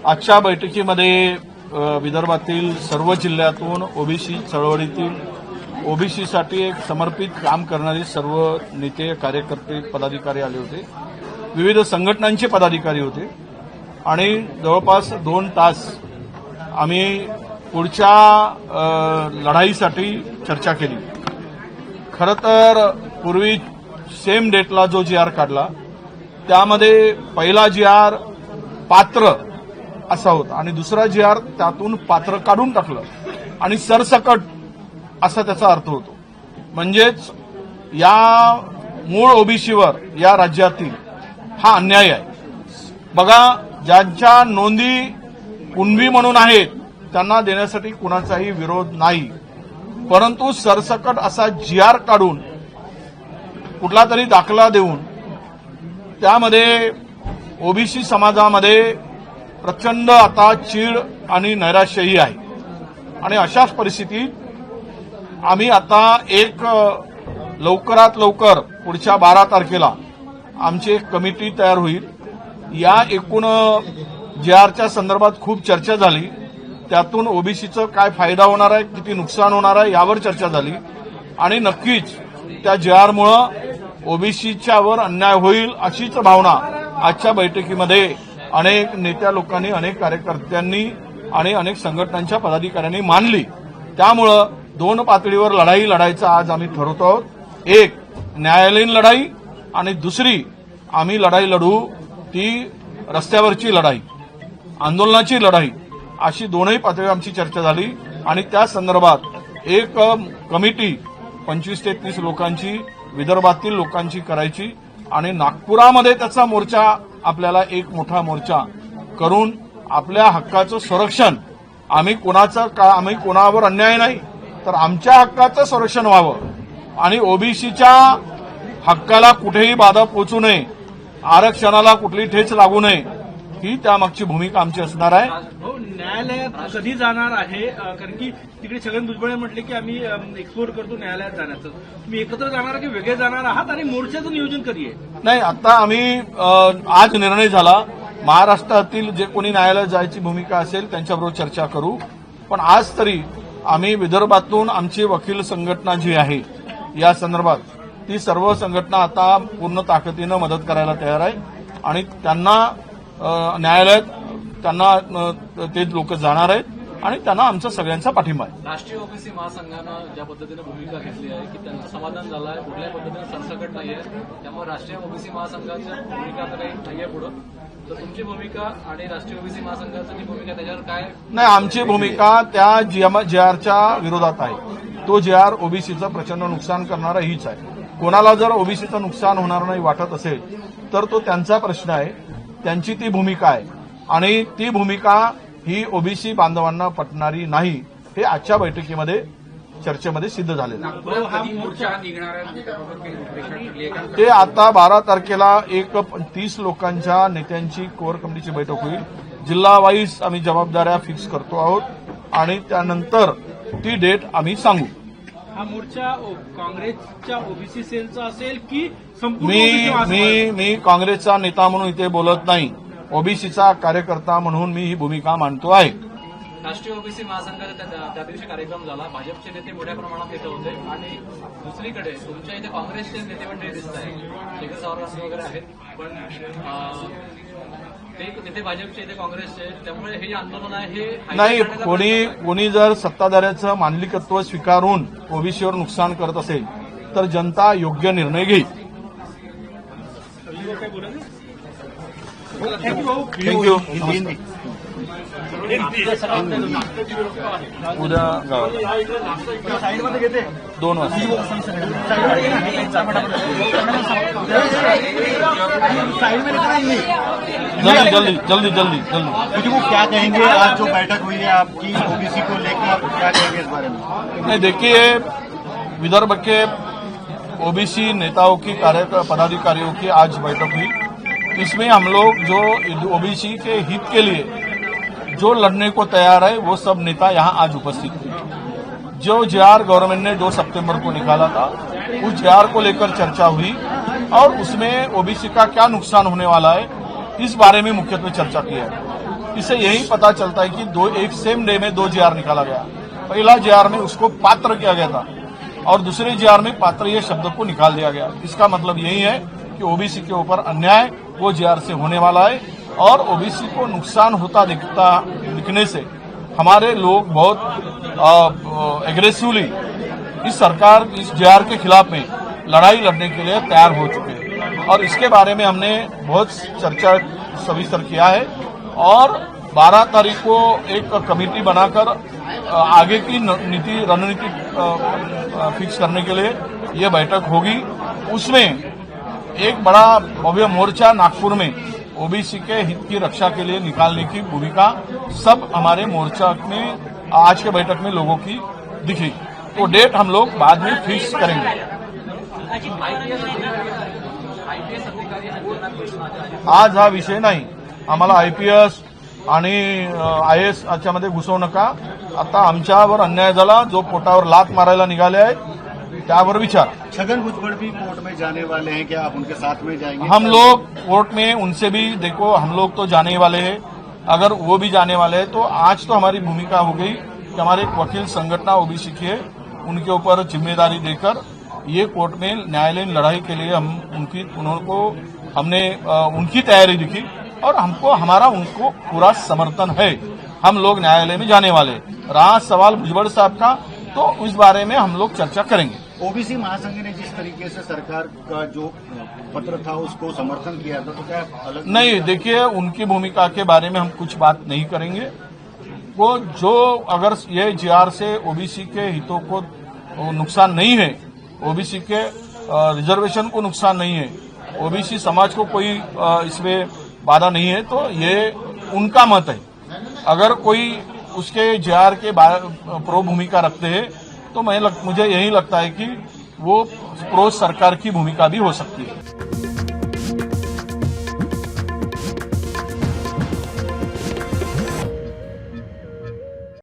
आजच्या बैठकीमध्ये विदर्भातील सर्व जिल्ह्यातून ओबीसी चळवळीतील ओबीसीसाठी एक समर्पित काम करणारे सर्व नेते, कार्यकर्ते, पदाधिकारी आले होते. विविध संघटनांचे पदाधिकारी होते आणि जवळपास 2 तास आम्ही पुढच्या लढाईसाठी चर्चा केली. खरं तर पूर्वी सेम डेटला जो GR काढला त्यामध्ये पहिला GR पात्र असा होता आणि दुसरा GR त्यातून पात्र काढून टाकलं आणि सरसकट असा त्याचा अर्थ होतो. म्हणजेच या मूळ ओबीसीवर या राज्यातील हा अन्याय आहे. बघा, ज्यांच्या नोंदी कुणबी म्हणून आहेत त्यांना देण्यासाठी कुणाचाही विरोध नाही, परंतु सरसकट असा GR काढून कुठला तरी दाखला देऊन त्यामध्ये ओबीसी समाजामध्ये प्रचंड आता चीड आणि नैराश्यही आहे. आणि अशाच परिस्थितीत आम्ही आता लवकरात लवकर पुढच्या 12 तारखेला आमची एक कमिटी तयार होईल. या एकूण GRच्या संदर्भात खूप चर्चा झाली. त्यातून ओबीसीचं काय फायदा होणार आहे, किती नुकसान होणार आहे यावर चर्चा झाली आणि नक्कीच त्या GRमुळे ओबीसीच्यावर अन्याय होईल अशीच भावना आजच्या बैठकीमध्ये अनेक नेत्या लोकांनी, अनेक कार्यकर्त्यांनी आणि अनेक संघटनांच्या पदाधिकाऱ्यांनी मानली. त्यामुळं 2 पातळीवर लढाई लढायचं आज आम्ही ठरवतो आहोत. एक न्यायालयीन लढाई आणि दुसरी आम्ही लढाई लढू ती रस्त्यावरची लढाई, आंदोलनाची लढाई. अशी 2ही पातळीवर आमची चर्चा झाली आणि त्या संदर्भात एक कमिटी 25 ते 30 लोकांची विदर्भातील लोकांची करायची आणि नागपुरामध्ये त्याचा मोर्चा, आपल्याला एक मोठा मोर्चा करून आपल्या हक्काचं संरक्षण, आम्ही कोणावर अन्याय नाही तर आमच्या हक्काचं संरक्षण व्हावं आणि ओबीसीच्या हक्काला कुठेही बाधा पोहोचू नये, आरक्षणाला कुठली ठेच लागू नये, ही त्यामागची भूमिका आमची असणार आहे. न्यायालयात कधी जाणार आहे? कारण की तिकडे छगन भुजबळ म्हटले की आम्ही एक्सप्लोर करतो न्यायालयात जाण्याचं. तुम्ही एकत्र जाणार की वेगळे जाणार आहात आणि मोर्चाचं नियोजन कधी आहे? नाही, आता आम्ही आज निर्णय झाला, महाराष्ट्रातील जे कोणी न्यायालयात जायची भूमिका असेल त्यांच्याबरोबर चर्चा करू. पण आज तरी आम्ही विदर्भातून आमची वकील संघटना जी आहे या संदर्भात ती सर्व संघटना आता पूर्ण ताकदीनं मदत करायला तयार आहे आणि त्यांना न्यायालयात ते लोक जाणार आहेत आणि त्यांना आमचा सगळ्यांचा पाठिंबा आहे. राष्ट्रीय ओबीसी महासंघानं ज्या पद्धतीने भूमिका घेतली आहे की त्यांचं समाधान झालं आहे, कुठल्याही पद्धतीने सरसकट नाहीये, त्यामुळे राष्ट्रीय ओबीसी महासंघाच्या भूमिका तर काही नाहीये पुढं. तर तुमची भूमिका आणि राष्ट्रीय ओबीसी महासंघाची भूमिका त्याच्यावर काय? नाही, आमची भूमिका त्या GRच्या विरोधात आहे. तो GR ओबीसीचं प्रचंड नुकसान करणारा हीच आहे. कोणाला जर ओबीसीचं नुकसान होणार नाही वाटत असेल तर तो त्यांचा प्रश्न आहे, त्यांची ती भूमिका आहे आणि ती भूमिका ही ओबीसी बांधवांना पटणारी नाही, हे आजच्या बैठकीमध्ये चर्चेमध्ये सिद्ध झालेलं आहे. ते आता 12 तारखेला एक 30 लोकांच्या नेत्यांची कोर कमिटीची बैठक होईल. जिल्हा वाईज आम्ही जबाबदाऱ्या फिक्स करतो आहोत आणि त्यानंतर ती डेट आम्ही सांगू. हा मोर्चा काँग्रेसच्या ओबीसी सेलचा असेल की संपूर्ण? मी काँग्रेसचा नेता म्हणून इथे बोलत नाही, ओबीसीचा कार्यकर्ता म्हणून मी ही भूमिका मांडतो आहे. राष्ट्रीय ओबीसी महासंघाचा त्या दिवशी कार्यक्रम झाला, भाजपचे नेते मोठ्या प्रमाणात येत होते आणि दुसरीकडे तुमच्या इथे काँग्रेसचे नेते मंडळी दिसत आहे, शेखर सावरकर वगैरे आहेत, पण ते भाजपचे इथे काँग्रेसचे, त्यामुळे हे जे आंदोलन आहे हे नाही, कोणी जर सत्ताधाऱ्याचं मांडलिकत्व स्वीकारून ओबीसीवर नुकसान करत असेल तर जनता योग्य निर्णय घेईल. थँक्यू. उद्या 2 वाजता जल्दी. क्या कहेंगे, आज जो बैठक हुई है आपकी ओबीसी को लेकर, क्या कहेंगे इस बारे में? नहीं, देखिए, विदर्भ के ओबीसी नेताओं की पदाधिकारियों की आज बैठक हुई. इसमें हम लोग जो ओबीसी के हित के लिए जो लड़ने को तैयार है वो सब नेता यहां आज उपस्थित थे. जो GR गवर्नमेंट ने 2 सितंबर को निकाला था उस GR को लेकर चर्चा हुई और उसमें ओबीसी का क्या नुकसान होने वाला है इस बारे में मुख्यत्वे चर्चा की है. इससे यही पता चलता है कि एक सेम डे में 2 GR निकाला गया। पहला GR में उसको पात्र किया गया था और दूसरे GR में पात्र ये शब्द को निकाल दिया गया। इसका मतलब यही है कि ओबीसी के ऊपर अन्याय वो GR से होने वाला है और ओबीसी को नुकसान होता दिखने से हमारे लोग बहुत एग्रेसिवली इस सरकार इस GR के खिलाफ में लड़ाई लड़ने के लिए तैयार हो चुके हैं और इसके बारे में हमने बहुत चर्चा सविस्तर किया है और 12 तारीख को एक कमेटी बनाकर आगे की रणनीति फिक्स करने के लिए ये बैठक होगी। उसमें एक बड़ा भव्य मोर्चा नागपुर में ओबीसी के हित की रक्षा के लिए निकालने की भूमिका सब हमारे मोर्चा में आज के बैठक में लोगों की दिखी। तो डेट हम लोग बाद में फिक्स करेंगे। आज हा विषय नाही, आम्हाला आयपीएस आणि IAS याच्यामध्ये घुसवू नका। आता आमच्यावर अन्याय झाला, जो पोटावर लात मारायला निघाले आहेत त्यावर विचार। छगन भुजबल भी कोर्ट में जाने वाले हैं, क्या आप उनके साथ में जाएंगे? हम लोग कोर्ट में उनसे भी देखो, हम लोग तो जाने ही वाले हैं। अगर वो भी जाने वाले हैं तो आज तो हमारी भूमिका हो गई कि हमारे वकील संगठना ओबीसी की है, उनके ऊपर जिम्मेदारी देकर ये कोर्ट में न्यायालयीन लड़ाई के लिए हमने उनकी तैयारी दिखी और हमारा उनको पूरा समर्थन है। हम लोग न्यायालय में जाने वाले। रहा सवाल भुजबल साहब का, तो उस बारे में हम लोग चर्चा करेंगे। ओबीसी महासंघ ने जिस तरीके से सरकार का जो पत्र था उसको समर्थन किया था, तो क्या अलग नहीं, देखिए उनकी भूमिका के बारे में हम कुछ बात नहीं करेंगे। वो जो अगर ये GR से ओबीसी के हितों को नुकसान नहीं है, ओबीसी के रिजर्वेशन को नुकसान नहीं है, ओबीसी समाज को कोई इसमें बाधा नहीं है, तो ये उनका मत है। अगर कोई उसके GR के प्रो भूमिका रखते हैं तो मुझे यही लगता है कि वो प्रो सरकार की भूमिका भी हो सकती है।